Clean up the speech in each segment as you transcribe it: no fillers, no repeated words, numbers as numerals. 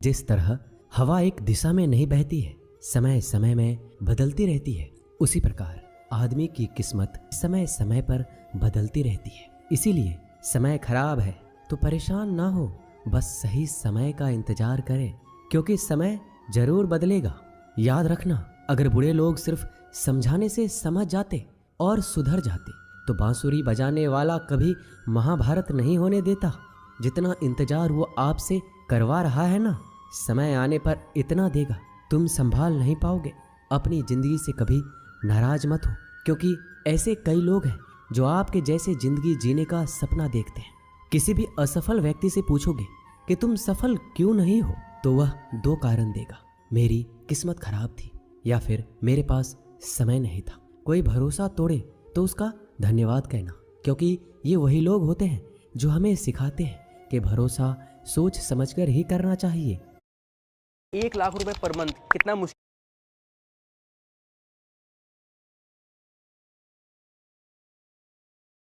जिस तरह हवा एक दिशा में नहीं बहती है, समय समय में बदलती रहती है, उसी प्रकार आदमी की किस्मत समय समय पर बदलती रहती है। इसीलिए समय खराब है तो परेशान ना हो, बस सही समय का इंतजार करें, क्योंकि समय जरूर बदलेगा। याद रखना, अगर बुरे लोग सिर्फ समझाने से समझ जाते और सुधर जाते तो बांसुरी बजाने वाला कभी महाभारत नहीं होने देता। जितना इंतजार वो आपसे करवा रहा है ना, समय आने पर इतना देगा तुम संभाल नहीं पाओगे। अपनी जिंदगी से कभी नाराज मत हो, क्योंकि ऐसे कई लोग हैं जो आपके जैसे जिंदगी जीने का सपना देखते हैं। किसी भी असफल व्यक्ति से पूछोगे कि तुम सफल क्यों नहीं हो, तो वह दो कारण देगा, मेरी किस्मत खराब थी या फिर मेरे पास समय नहीं था। कोई भरोसा तोड़े तो उसका धन्यवाद कहना, क्योंकि ये वही लोग होते हैं जो हमें सिखाते हैं कि भरोसा सोच समझकर ही करना चाहिए। 1 लाख रुपए पर मंथ कितना मुश्किल।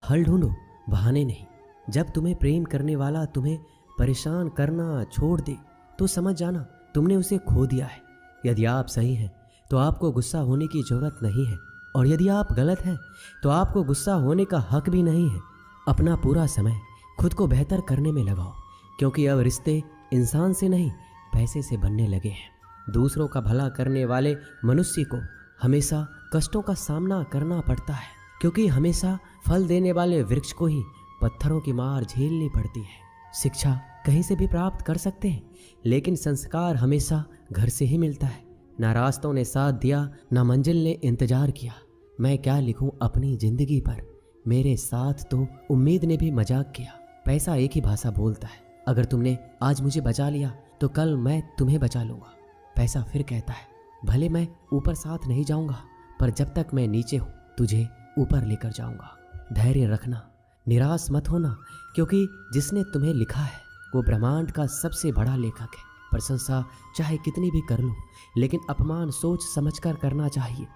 हल ढूंढो, बहाने नहीं। जब तुम्हें प्रेम करने वाला तुम्हें परेशान करना छोड़ दे तो समझ जाना तुमने उसे खो दिया है। यदि आप सही हैं तो आपको गुस्सा होने की जरूरत नहीं है, और यदि आप गलत हैं तो आपको गुस्सा होने का हक भी नहीं है। अपना पूरा समय खुद को बेहतर करने में लगाओ, क्योंकि अब रिश्ते इंसान से नहीं पैसे से बनने लगे हैं। दूसरों का भला करने वाले मनुष्य को हमेशा कष्टों का सामना करना पड़ता है, क्योंकि हमेशा फल देने वाले वृक्ष को ही पत्थरों की मार झेलनी पड़ती है। शिक्षा कहीं से भी प्राप्त कर सकते हैं, लेकिन संस्कार हमेशा घर से ही मिलता है। ना रास्तों ने साथ दिया, ना मंजिल ने इंतजार किया। मैं क्या लिखूं अपनी जिंदगी पर, मेरे साथ तो उम्मीद ने भी मजाक किया। पैसा एक ही भाषा बोलता है, अगर तुमने आज मुझे बचा लिया तो कल मैं तुम्हें बचा लूंगा। पैसा फिर कहता है, भले मैं ऊपर साथ नहीं जाऊंगा, पर जब तक मैं नीचे हूं तुझे ऊपर लेकर जाऊंगा। धैर्य रखना, निराश मत होना, क्योंकि जिसने तुम्हें लिखा है वो ब्रह्मांड का सबसे बड़ा लेखक है। प्रशंसा चाहे कितनी भी कर लो, लेकिन अपमान सोच समझकर करना चाहिए,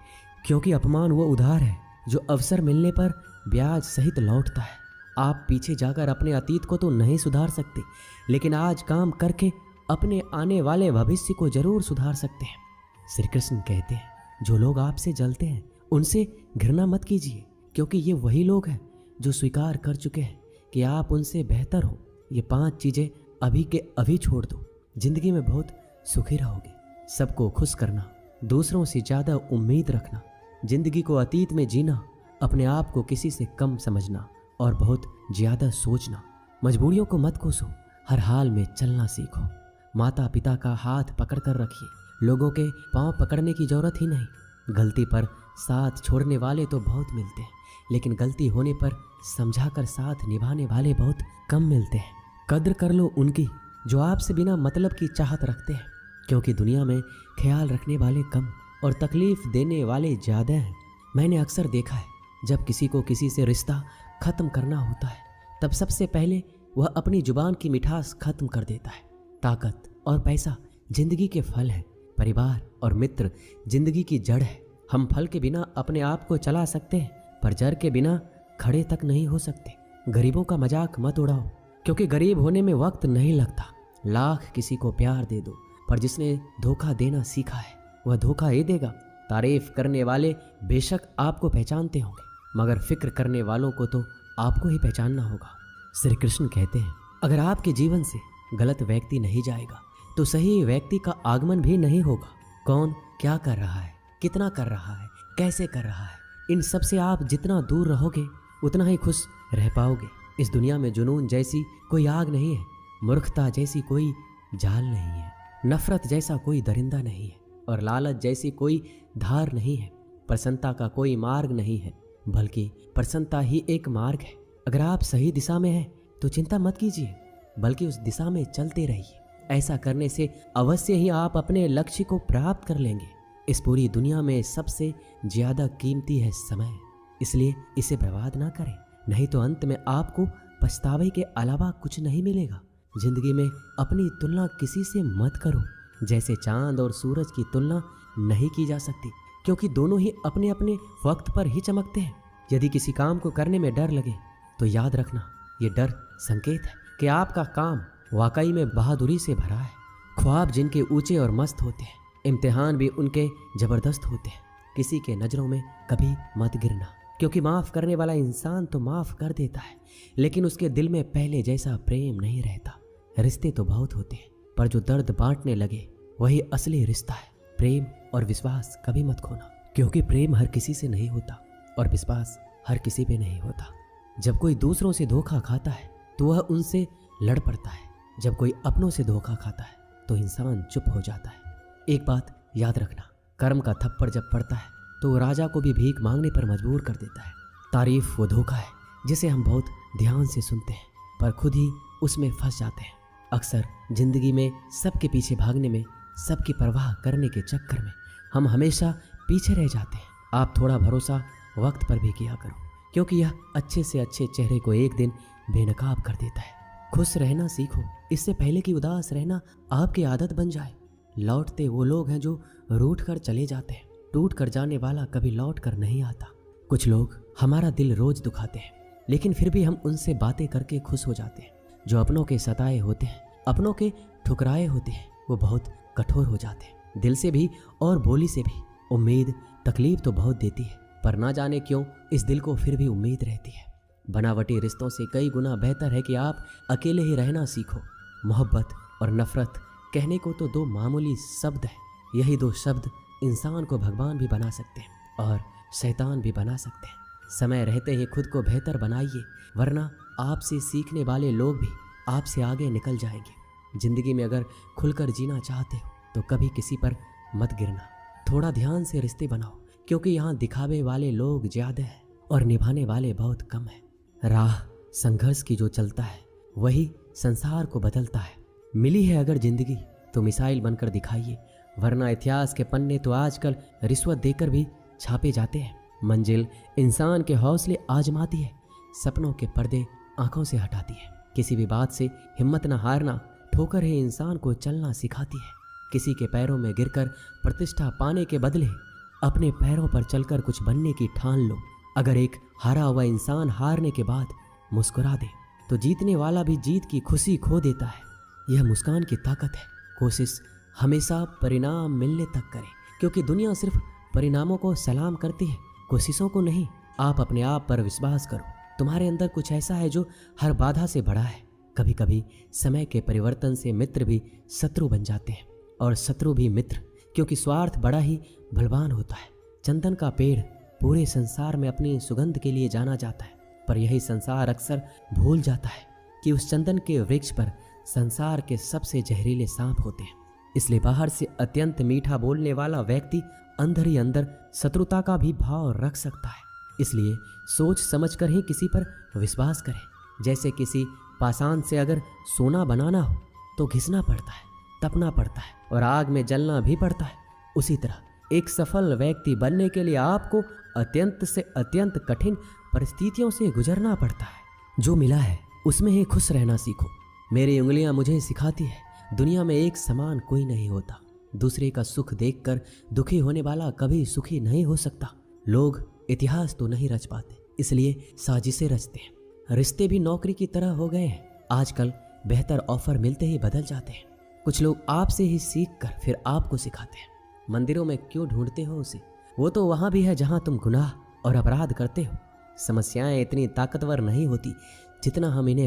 क्योंकि अपमान वो उधार है जो अवसर मिलने पर ब्याज सहित लौटता है। आप पीछे जाकर अपने अतीत को तो नहीं सुधार सकते, लेकिन आज काम करके अपने आने वाले भविष्य को जरूर सुधार सकते हैं। श्री कृष्ण कहते हैं, जो लोग आपसे जलते हैं उनसे घृणा मत कीजिए, क्योंकि ये वही लोग हैं जो स्वीकार कर चुके हैं कि आप उनसे बेहतर हो। ये 5 चीजें अभी के अभी छोड़ दो, जिंदगी में बहुत सुखी रहोगे। सबको खुश करना, दूसरों से ज्यादा उम्मीद रखना, जिंदगी को अतीत में जीना, अपने आप को किसी से कम समझना और बहुत ज्यादा सोचना। मजबूरियों को मत कोसो, हर हाल में चलना सीखो। माता पिता का हाथ पकड़ कर रखिए, लोगों के पांव पकड़ने की जरूरत ही नहीं। गलती पर साथ छोड़ने वाले तो बहुत मिलते हैं, लेकिन गलती होने पर समझाकर साथ निभाने वाले बहुत कम मिलते हैं। कद्र कर लो उनकी जो आपसे बिना मतलब की चाहत रखते हैं, क्योंकि दुनिया में ख्याल रखने वाले कम और तकलीफ देने वाले ज़्यादा हैं। मैंने अक्सर देखा है, जब किसी को किसी से रिश्ता ख़त्म करना होता है तब सबसे पहले वह अपनी जुबान की मिठास खत्म कर देता है। ताकत और पैसा जिंदगी के फल हैं, परिवार और मित्र जिंदगी की जड़ है। हम फल के बिना अपने आप को चला सकते हैं, पर जड़ के बिना खड़े तक नहीं हो सकते। गरीबों का मजाक मत उड़ाओ, क्योंकि गरीब होने में वक्त नहीं लगता। लाख किसी को प्यार दे दो, पर जिसने धोखा देना सीखा है वह धोखा ही देगा। तारीफ करने वाले बेशक आपको पहचानते होंगे, मगर फिक्र करने वालों को तो आपको ही पहचानना होगा। श्री कृष्ण कहते हैं, अगर आपके जीवन से गलत व्यक्ति नहीं जाएगा तो सही व्यक्ति का आगमन भी नहीं होगा। कौन क्या कर रहा है, कितना कर रहा है, कैसे कर रहा है, इन सब से आप जितना दूर रहोगे उतना ही खुश रह पाओगे। इस दुनिया में जुनून जैसी कोई आग नहीं है, मूर्खता जैसी कोई जाल नहीं है, नफरत जैसा कोई दरिंदा नहीं है, और लालच जैसी कोई धार नहीं है। प्रसन्नता का कोई मार्ग नहीं है, बल्कि प्रसन्नता ही एक मार्ग है। अगर आप सही दिशा में हैं तो चिंता मत कीजिए, बल्कि उस दिशा में चलते रहिए। ऐसा करने से अवश्य ही आप अपने लक्ष्य को प्राप्त कर लेंगे। इस पूरी दुनिया में सबसे ज्यादा कीमती है समय, इसलिए इसे बर्बाद ना करें, नहीं तो अंत में आपको पछतावे के अलावा कुछ नहीं मिलेगा। जिंदगी में अपनी तुलना किसी से मत करो, जैसे चांद और सूरज की तुलना नहीं की जा सकती, क्योंकि दोनों ही अपने अपने वक्त पर ही चमकते हैं। यदि किसी काम को करने में डर लगे तो याद रखना, ये डर संकेत है कि आपका काम वाकई में बहादुरी से भरा है। ख्वाब जिनके ऊंचे और मस्त होते हैं, इम्तिहान भी उनके जबरदस्त होते हैं। किसी के नजरों में कभी मत गिरना, क्योंकि माफ करने वाला इंसान तो माफ कर देता है, लेकिन उसके दिल में पहले जैसा प्रेम नहीं रहता। रिश्ते तो बहुत होते हैं, पर जो दर्द बांटने लगे वही असली रिश्ता है। प्रेम और विश्वास कभी मत खोना, क्योंकि प्रेम हर किसी से नहीं होता और विश्वास हर किसी पे नहीं होता। जब कोई दूसरों से धोखा खाता है तो वह उनसे लड़ पड़ता है, जब कोई अपनों से धोखा खाता है तो इंसान चुप हो जाता है। एक बात याद रखना, कर्म का थप्पड़ जब पड़ता है तो वो राजा को भी भीख मांगने पर मजबूर कर देता है। तारीफ वो धोखा है जिसे हम बहुत ध्यान से सुनते हैं, पर खुद ही उसमें फंस जाते हैं। अक्सर जिंदगी में सबके पीछे भागने में, सबकी परवाह करने के चक्कर में हम हमेशा पीछे रह जाते हैं। आप थोड़ा भरोसा वक्त पर भी किया करो, क्योंकि यह अच्छे से अच्छे चेहरे को एक दिन बेनकाब कर देता है। खुश रहना सीखो, इससे पहले कि उदास रहना आपकी आदत बन जाए। लौटते वो लोग हैं जो रूठ कर चले जाते हैं, टूट कर जाने वाला कभी लौट कर नहीं आता। कुछ लोग हमारा दिल रोज दुखाते हैं, लेकिन फिर भी हम उनसे बातें करके खुश हो जाते हैं। जो अपनों के सताए होते हैं, अपनों के ठुकराए होते हैं, वो बहुत कठोर हो जाते हैं, दिल से भी और बोली से भी। उम्मीद तकलीफ तो बहुत देती है, पर ना जाने क्यों इस दिल को फिर भी उम्मीद रहती है। बनावटी रिश्तों से कई गुना बेहतर है कि आप अकेले ही रहना सीखो। मोहब्बत और नफरत कहने को तो दो मामूली शब्द हैं, यही दो शब्द इंसान को भगवान भी बना सकते हैं और शैतान भी बना सकते हैं। समय रहते ही खुद को बेहतर बनाइए, वरना आपसे सीखने वाले लोग भी आपसे आगे निकल जाएंगे। जिंदगी में अगर खुलकर जीना चाहते हो तो कभी किसी पर मत गिरना। थोड़ा ध्यान से रिश्ते बनाओ, क्योंकि यहाँ दिखावे वाले लोग ज्यादा हैं और निभाने वाले बहुत कम हैं। राह संघर्ष की जो चलता है वही संसार को बदलता है। मिली है अगर जिंदगी तो मिसाइल बनकर दिखाइए, वरना इतिहास के पन्ने तो आजकल रिश्वत देकर भी छापे जाते हैं। मंजिल इंसान के हौसले आजमाती है, सपनों के पर्दे आंखों से हटाती है। किसी भी बात से हिम्मत न हारना, ठोकर ही इंसान को चलना सिखाती है। किसी के पैरों में गिरकर प्रतिष्ठा पाने के बदले अपने पैरों पर चलकर कुछ बनने की ठान लो। अगर एक हारा हुआ इंसान हारने के बाद मुस्कुरा दे तो जीतने वाला भी जीत की खुशी खो देता है। यह मुस्कान की ताकत है। कोशिश हमेशा परिणाम मिलने तक करें, क्योंकि दुनिया सिर्फ परिणामों को सलाम करती है, कोशिशों को नहीं। आप अपने आप पर विश्वास करो, तुम्हारे अंदर कुछ ऐसा है जो हर बाधा से बड़ा है। कभी कभी समय के परिवर्तन से मित्र भी शत्रु बन जाते हैं और शत्रु भी मित्र, क्योंकि स्वार्थ बड़ा ही बलवान होता है। चंदन का पेड़ पूरे संसार में अपनी सुगंध के लिए जाना जाता है, पर यही संसार अक्सर भूल जाता है कि उस चंदन के वृक्ष पर संसार के सबसे जहरीले सांप होते हैं। इसलिए बाहर से अत्यंत मीठा बोलने वाला व्यक्ति अंदर ही अंदर शत्रुता का भी भाव रख सकता है। इसलिए सोच समझकर ही किसी पर विश्वास करें। जैसे किसी पाषाण से अगर सोना बनाना हो तो घिसना पड़ता है, तपना पड़ता है और आग में जलना भी पड़ता है। उसी तरह एक सफल व्यक्ति बनने के लिए आपको अत्यंत से अत्यंत कठिन परिस्थितियों से गुजरना पड़ता है। जो मिला है उसमें ही खुश रहना सीखो। मेरी उंगलियां मुझे सिखाती है, दुनिया में एक समान कोई नहीं होता। दूसरे का सुख देखकर दुखी होने वाला कभी सुखी नहीं हो सकता। लोग इतिहास तो नहीं रच पाते, इसलिए साजिशें रचते हैं। रिश्ते भी नौकरी की तरह हो गए हैं, आजकल बेहतर ऑफर मिलते ही बदल जाते हैं। कुछ लोग आपसे ही सीख कर फिर आपको सिखाते हैं। मंदिरों में क्यों ढूंढते हो उसे? वो तो वहां भी है जहां तुम गुनाह और अपराध करते हो। समस्याएं इतनी ताकतवर नहीं होती जितना हम इन्हें